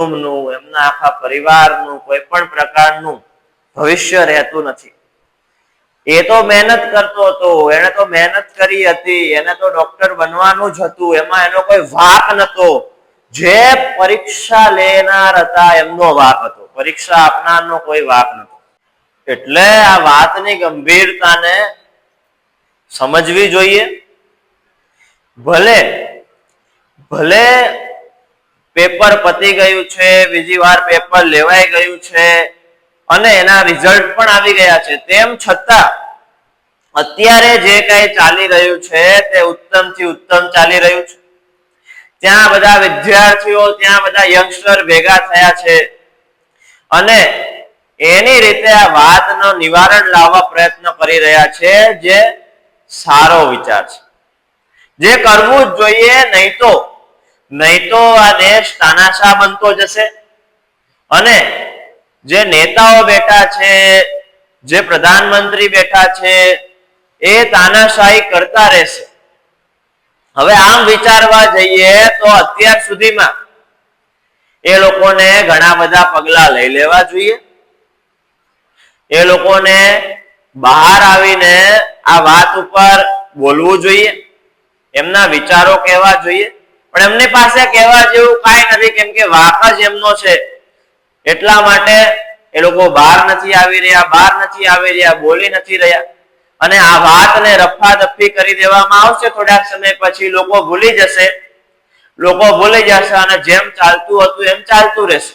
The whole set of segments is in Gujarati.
કુટુંબનું, એમના આખા પરિવારનું કોઈ પણ પ્રકારનું ભવિષ્ય રહેતું નથી. એ તો મહેનત કરતો હતો, એને તો મહેનત કરી હતી, એને તો ડોક્ટર બનવાનું જ હતું, એમાં એનો કોઈ વાક નતો. જે પરીક્ષા લેનાર હતા એમનો વાક હતો, પરીક્ષા આપનારનો કોઈ વાક નતો. એટલે આ વાતની ગંભીરતાને સમજવી જોઈએ. ભલે પેપર પતી ગયું છે, બીજી વાર પેપર લેવાઈ ગયું છે અને એના રિઝલ્ટ પણ આવી ગયા છે, તેમ છતાં અત્યારે જે કઈ ચાલી રહ્યું છે તે ઉત્તમથી ઉત્તમ ચાલી રહ્યું છે. ત્યાં બધા વિદ્યાર્થીઓ, ત્યાં બધા યંગસ્ટર ભેગા થયા છે અને એની રીતે આ વાતનો નિવારણ લાવવા પ્રયત્ન કરી રહ્યા છે, જે સારો વિચાર છે, જે કરવું જ જોઈએ. નહીં તો આ દેશ તાનાશાહ બનતો જશે અને જે નેતાઓ બેઠા છે, જે પ્રધાનમંત્રી બેઠા છે, એ તાનાશાહી કરતા રહેશે. હવે આમ વિચારવા જઈએ તો અત્યાર સુધીમાં એ લોકોને ઘણા બધા પગલા લઈ લેવા જોઈએ. એ લોકોને બહાર આવીને આ વાત ઉપર બોલવું જોઈએ, એમના વિચારો કહેવા જોઈએ. પણ એમની પાસે કહેવા જેવું કાંઈ નથી, કેમ કે વાક જ એમનો છે. એટલા માટે એ લોકો બહાર નથી આવી રહ્યા, બોલી નથી રહ્યા. અને આ વાતને રફાદફી કરી દેવામાં આવશે. થોડાક સમય પછી લોકો ભૂલી જશે અને જેમ ચાલતું હતું એમ ચાલતું રહેશે.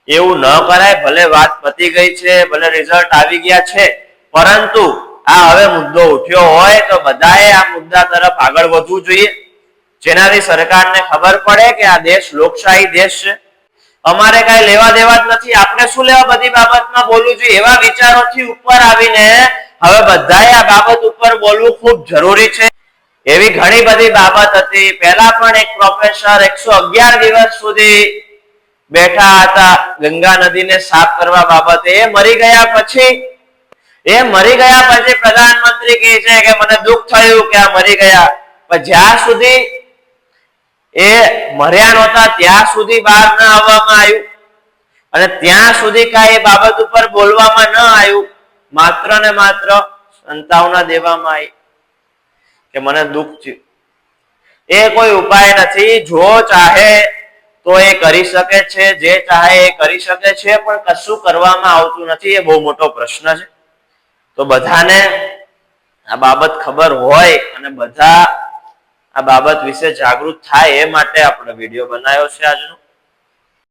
એવું ન કરાય. ભલે વાત પતી ગઈ છે, ભલે રિઝલ્ટ આવી ગયા છે, પરંતુ આ હવે મુદ્દો ઉઠ્યો હોય તો બધાએ આ મુદ્દા તરફ આગળ વધવું જોઈએ, જેનાથી સરકારને ખબર પડે કે આ દેશ લોકશાહી દેશ છે. અમારે કઈ લેવા દેવા જ નથી, આપણે શું લેવા બધી બાબતમાં બોલવું જોઈએ. એવા વિચારોથી ઉપર આવીને હવે બધાએ આ બાબત ઉપર બોલવું ખૂબ જરૂરી છે. એવી ઘણી બધી બાબત હતી. પહેલા પણ એક પ્રોફેસર 111 દિવસ સુધી બેઠા હતા ગંગા નદીને સાફ કરવા બાબતે. એ મરી ગયા પછી પ્રધાનમંત્રી કહે છે કે મને દુઃખ થયું કે આ મરી ગયા, પણ જ્યાં સુધી એ મર્યા નહોતા ત્યાં સુધી બહાર ન આવવામાં આવ્યું અને ત્યાં સુધી કાંઈ બાબત ઉપર બોલવામાં ન આવ્યું. માત્ર ને માત્ર સંતાવના દેવામાં આવી કે મને દુઃખ થયું. એ કોઈ ઉપાય નથી. જો ચાહે તો એ કરી શકે છે, જે ચાહે એ કરી શકે છે, પણ કશું કરવામાં આવતું નથી. એ બહુ મોટો પ્રશ્ન છે. તો બધાને આ બાબત ખબર હોય અને બધા આ બાબત વિશે જાગૃત થાય એ માટે આપણે વિડીયો બનાવ્યો છે આજનો.